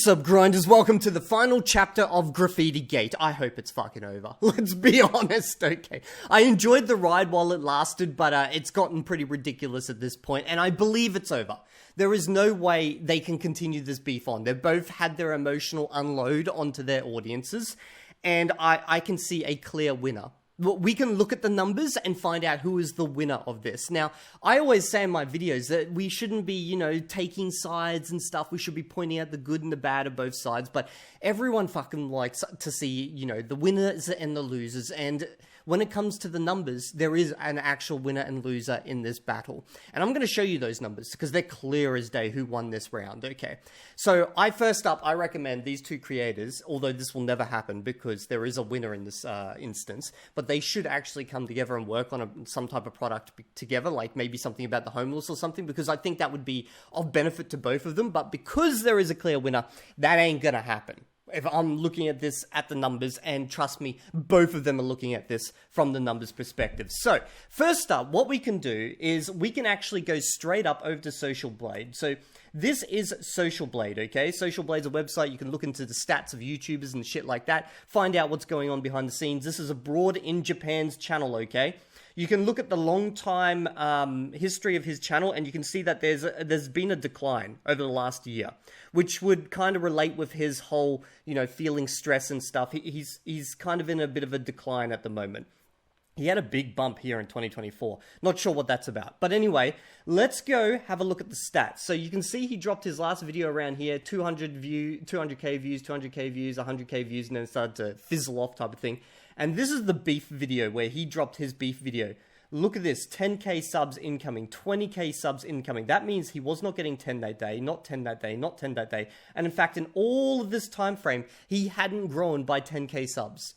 What's up, grinders? Welcome to the final chapter of Graffiti Gate. I hope it's fucking over. Let's be honest, okay? I enjoyed the ride while it lasted, but it's gotten pretty ridiculous at this point, and I believe it's over. There is no way they can continue this beef on. They've both had their emotional unload onto their audiences, and I can see a clear winner. We can look at the numbers and find out who is the winner of this. Now, I always say in my videos that we shouldn't be, taking sides and stuff. We should be pointing out the good and the bad of both sides. But everyone fucking likes to see, the winners and the losers. And when it comes to the numbers, there is an actual winner and loser in this battle. And I'm going to show you those numbers because they're clear as day who won this round, okay? So I recommend these two creators, although this will never happen because there is a winner in this instance, but they should actually come together and work on some type of product together, like maybe something about the homeless or something, because I think that would be of benefit to both of them. But because there is a clear winner, that ain't going to happen. If I'm looking at this at the numbers, and trust me, both of them are looking at this from the numbers perspective. So, first up, what we can do is we can actually go straight up over to Social Blade. So, this is Social Blade, okay? Social Blade's a website. You can look into the stats of YouTubers and shit like that, find out what's going on behind the scenes. This is abroad in Japan's channel, okay? You can look at the long time history of his channel, and you can see that there's been a decline over the last year, which would kind of relate with his whole, feeling stress and stuff. He's kind of in a bit of a decline at the moment. He had a big bump here in 2024. Not sure what that's about. But anyway, let's go have a look at the stats. So you can see he dropped his last video around here, 200k views, 200k views, 100k views, and then started to fizzle off type of thing. And this is the beef video where he dropped his beef video. Look at this, 10k subs incoming, 20k subs incoming. That means he was not getting 10 that day, not 10 that day, not 10 that day. And in fact, in all of this time frame, he hadn't grown by 10k subs.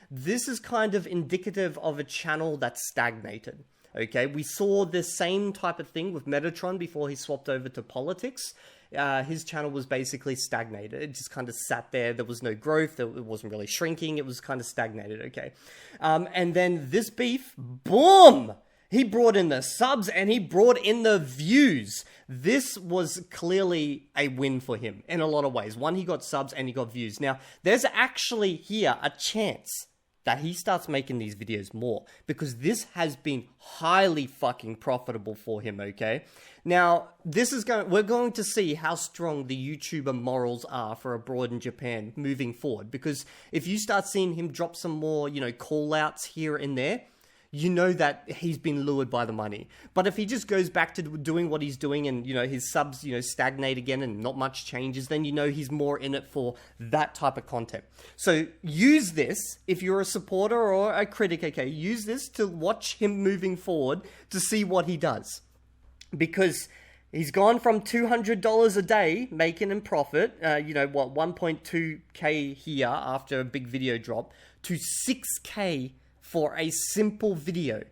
This is kind of indicative of a channel that's stagnated. Okay, we saw the same type of thing with Metatron before he swapped over to politics. His channel was basically stagnated. It just kind of sat there. There was no growth. It wasn't really shrinking. It was kind of stagnated, okay? And then this beef, boom! He brought in the subs and he brought in the views. This was clearly a win for him in a lot of ways. One, he got subs and he got views. Now, there's actually here a chance that he starts making these videos more, because this has been highly fucking profitable for him, okay? Now, we're going to see how strong the YouTuber morals are for abroad in Japan moving forward, because if you start seeing him drop some more, call-outs here and there, you know that he's been lured by the money. But if he just goes back to doing what he's doing and, his subs, stagnate again and not much changes, then he's more in it for that type of content. So use this, if you're a supporter or a critic, okay, use this to watch him moving forward to see what he does. Because he's gone from $200 a day making in profit, 1.2k here after a big video drop, to 6k for a simple video.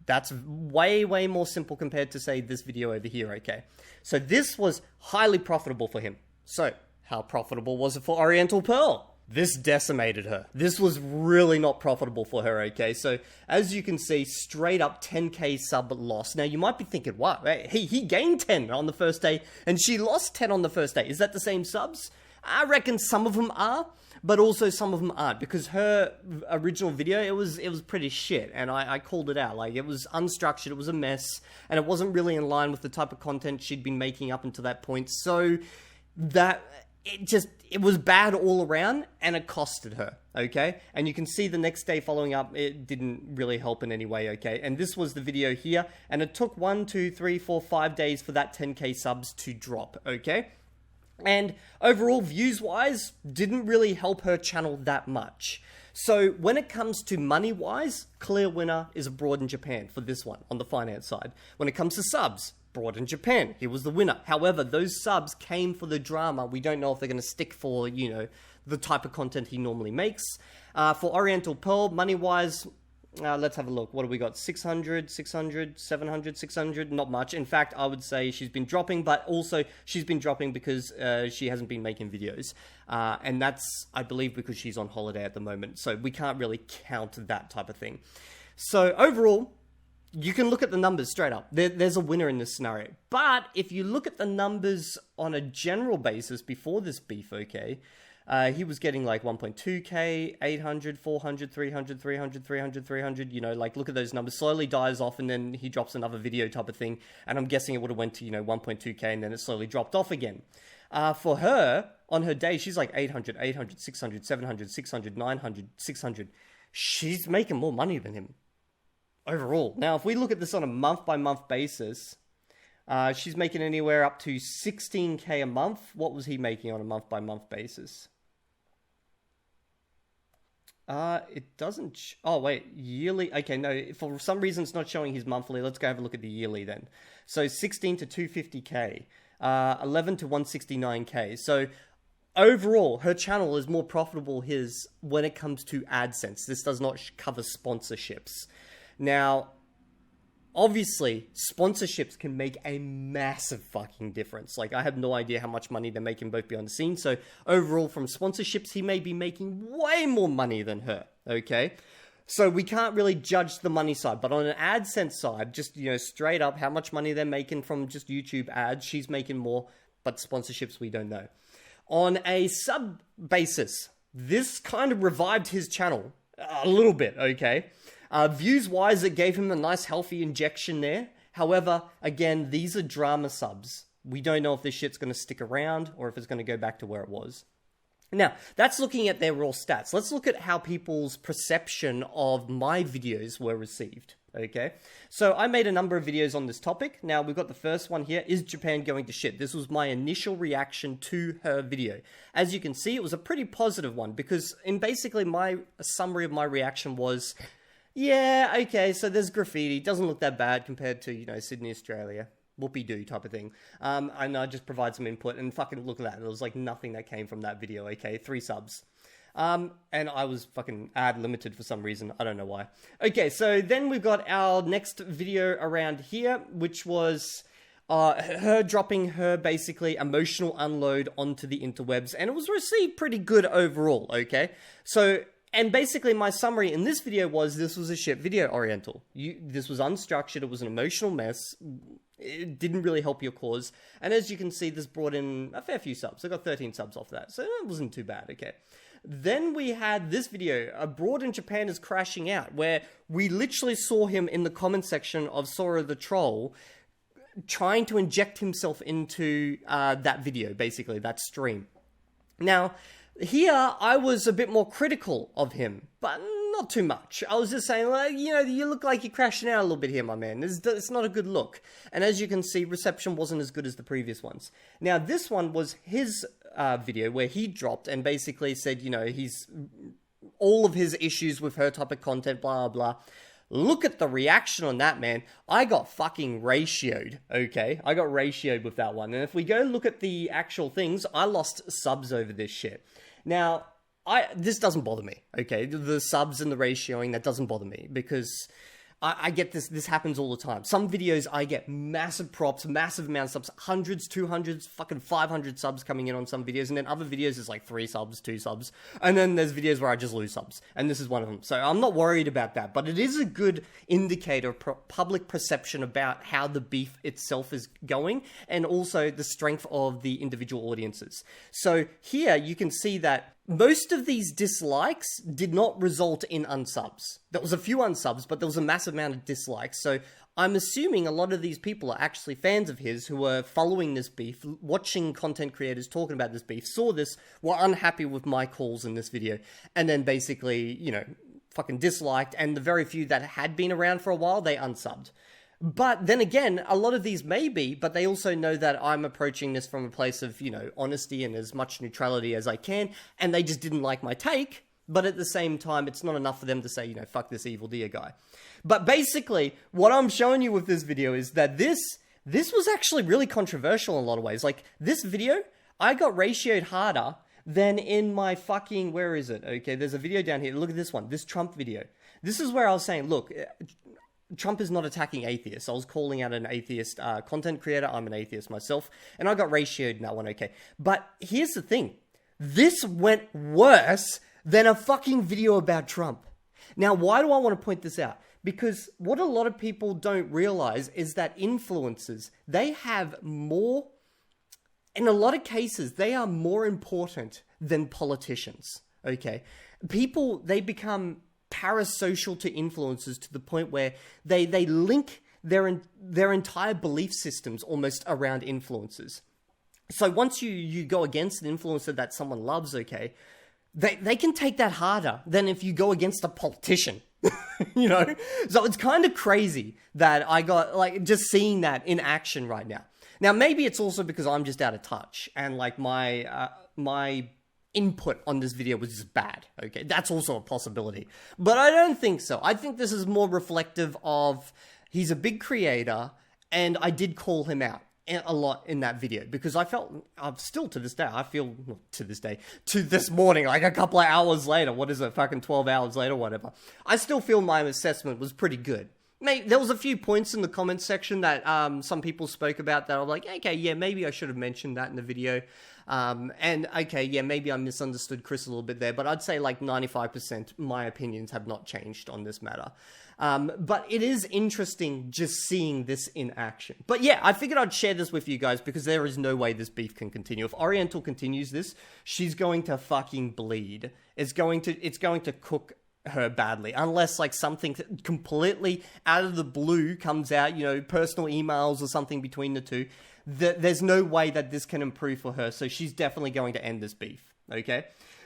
That's way, way more simple compared to, say, this video over here, okay? So this was highly profitable for him. So, how profitable was it for Oriental Pearl? This decimated her. This was really not profitable for her, okay? So, as you can see, straight up 10k sub loss. Now, you might be thinking, what? He gained 10 on the first day, and she lost 10 on the first day. Is that the same subs? I reckon some of them are, but also some of them aren't, because her original video, it was pretty shit, and I called it out. Like, it was unstructured, it was a mess, and it wasn't really in line with the type of content she'd been making up until that point, so that it was bad all around, and it costed her, okay? And you can see the next day following up, it didn't really help in any way, okay? And this was the video here, and it took 1, 2, 3, 4, 5 days for that 10k subs to drop, okay? And overall, views-wise, didn't really help her channel that much. So when it comes to money-wise, clear winner is abroad in Japan for this one, on the finance side. When it comes to subs, abroad in Japan, he was the winner. However, those subs came for the drama. We don't know if they're going to stick for, the type of content he normally makes. For Oriental Pearl, money-wise, let's have a look. What do we got? 600, 600, 700, 600? Not much. In fact, I would say she's been dropping, but also she's been dropping because she hasn't been making videos. And that's, I believe, because she's on holiday at the moment. So we can't really count that type of thing. So overall, You can look at the numbers straight up. There's a winner in this scenario. But if you look at the numbers on a general basis before this beef, okay, he was getting like 1.2k, 800, 400, 300, 300, 300, 300, you know, like look at those numbers, slowly dies off and then he drops another video type of thing. And I'm guessing it would have went to, 1.2k and then it slowly dropped off again. For her, on her day, she's like 800, 800, 600, 700, 600, 900, 600. She's making more money than him overall. Now, if we look at this on a month-by-month basis, she's making anywhere up to 16k a month. What was he making on a month-by-month basis? It doesn't... oh, wait. Yearly... okay, no. For some reason, it's not showing his monthly. Let's go have a look at the yearly then. So, 16 to 250k. 11 to 169k. So, overall, her channel is more profitable when it comes to AdSense. This does not cover sponsorships. Now, obviously, sponsorships can make a massive fucking difference. Like, I have no idea how much money they're making both behind the scenes. So, overall, from sponsorships, he may be making way more money than her, okay? So, we can't really judge the money side. But on an AdSense side, just, straight up how much money they're making from just YouTube ads, she's making more, but sponsorships, we don't know. On a sub basis, this kind of revived his channel a little bit, okay? Views-wise, it gave him a nice healthy injection there. However, again, these are drama subs. We don't know if this shit's going to stick around or if it's going to go back to where it was. Now, that's looking at their raw stats. Let's look at how people's perception of my videos were received, okay? So, I made a number of videos on this topic. Now, we've got the first one here, is Japan going to shit? This was my initial reaction to her video. As you can see, it was a pretty positive one because in basically my summary of my reaction was... yeah, okay, so there's graffiti. Doesn't look that bad compared to, Sydney, Australia. Whoopie-doo type of thing. And I just provide some input and fucking look at that. There was like nothing that came from that video, okay? 3 subs. And I was fucking ad limited for some reason. I don't know why. Okay, so then we've got our next video around here, which was... her dropping her basically emotional unload onto the interwebs. And it was received pretty good overall, okay? So... and basically, my summary in this video was, this was a shit video, Oriental. This was unstructured, it was an emotional mess, it didn't really help your cause, and as you can see, this brought in a fair few subs. I got 13 subs off that, so it wasn't too bad, okay. Then we had this video, Abroad in Japan is Crashing Out, where we literally saw him in the comment section of Sora the Troll, trying to inject himself into that video, basically, that stream. Now... here, I was a bit more critical of him, but not too much. I was just saying, like, you look like you're crashing out a little bit here, my man. It's not a good look. And as you can see, reception wasn't as good as the previous ones. Now, this one was his video where he dropped and basically said, he's all of his issues with her type of content, blah, blah, blah. Look at the reaction on that, man. I got fucking ratioed, okay? I got ratioed with that one. And if we go look at the actual things, I lost subs over this shit. Now, this doesn't bother me, okay? The subs and the ratioing, that doesn't bother me because I get this happens all the time. Some videos I get massive props, massive amounts of subs, hundreds, 200s, fucking 500 subs coming in on some videos, and then other videos is like 3 subs, 2 subs, and then there's videos where I just lose subs, and this is one of them. So I'm not worried about that, but it is a good indicator of public perception about how the beef itself is going, and also the strength of the individual audiences. So here you can see that most of these dislikes did not result in unsubs. There was a few unsubs, but there was a massive amount of dislikes. So I'm assuming a lot of these people are actually fans of his who are following this beef, watching content creators talking about this beef, saw this, were unhappy with my calls in this video, and then basically, fucking disliked, and the very few that had been around for a while, they unsubbed. But then again, a lot of these may be, but they also know that I'm approaching this from a place of, honesty and as much neutrality as I can, and they just didn't like my take, but at the same time, it's not enough for them to say, fuck this Evildea guy. But basically, what I'm showing you with this video is that this was actually really controversial in a lot of ways. Like, this video, I got ratioed harder than in my fucking, where is it? Okay, there's a video down here. Look at this one, this Trump video. This is where I was saying, look, Trump is not attacking atheists. I was calling out an atheist content creator. I'm an atheist myself. And I got ratioed in that one, okay. But here's the thing. This went worse than a fucking video about Trump. Now, why do I want to point this out? Because what a lot of people don't realize is that influencers, they have more, in a lot of cases, they are more important than politicians, okay? People, they become parasocial to influencers to the point where they link their entire belief systems almost around influencers. So once you go against an influencer that someone loves, okay, they can take that harder than if you go against a politician. You know? So it's kind of crazy that I got, like, just seeing that in action right now. Now, maybe it's also because I'm just out of touch and, like, my input on this video was just bad, okay? That's also a possibility. But I don't think so. I think this is more reflective of he's a big creator, and I did call him out a lot in that video because I felt, still to this day, I feel, well, to this morning, like a couple of hours later, what is it, fucking 12 hours later, whatever, I still feel my assessment was pretty good. There was a few points in the comments section that some people spoke about that I'm like, okay, yeah, maybe I should have mentioned that in the video. And okay, yeah, maybe I misunderstood Chris a little bit there, but I'd say like 95% my opinions have not changed on this matter. But it is interesting just seeing this in action. But yeah, I figured I'd share this with you guys because there is no way this beef can continue. If Oriental continues this, she's going to fucking bleed. It's going to cook her badly, unless like something completely out of the blue comes out, you know, personal emails or something between the two. There's no way that this can improve for her, so she's definitely going to end this beef, okay?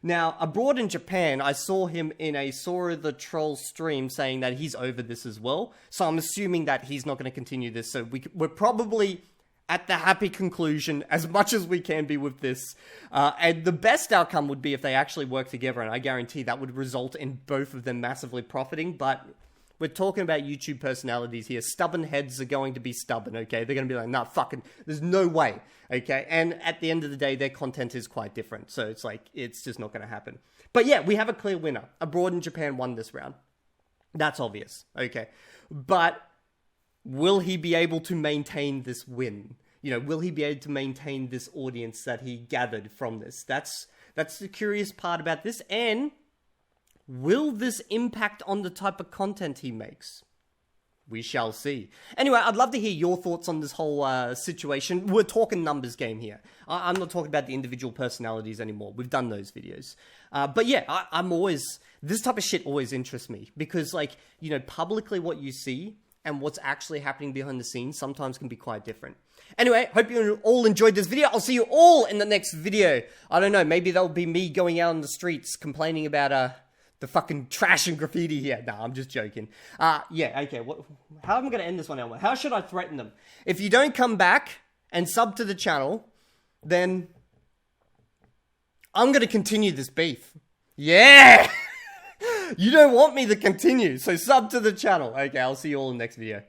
Now, abroad in Japan, I saw him in a Sora the Troll stream saying that he's over this as well, so I'm assuming that he's not going to continue this, so we're probably at the happy conclusion as much as we can be with this. And the best outcome would be if they actually work together, and I guarantee that would result in both of them massively profiting, but we're talking about YouTube personalities here. Stubborn heads are going to be stubborn, okay? They're going to be like, nah, fucking, there's no way, okay? And at the end of the day, their content is quite different, so it's like, it's just not going to happen. But yeah, we have a clear winner. Abroad in Japan won this round. That's obvious, okay? But will he be able to maintain this win? You know, will he be able to maintain this audience that he gathered from this? That's the curious part about this. And will this impact on the type of content he makes? We shall see. Anyway, I'd love to hear your thoughts on this whole situation. We're talking numbers game here. I'm not talking about the individual personalities anymore. We've done those videos. But yeah, I'm always, this type of shit always interests me because, like, you know, publicly what you see and what's actually happening behind the scenes sometimes can be quite different. Anyway, hope you all enjoyed this video. I'll see you all in the next video. I don't know, maybe that'll be me going out on the streets complaining about the fucking trash and graffiti here. Nah, I'm just joking. Yeah, okay, how am I going to end this one, Elmer? How should I threaten them? If you don't come back and sub to the channel, then I'm going to continue this beef. Yeah! You don't want me to continue, so sub to the channel. Okay, I'll see you all in the next video.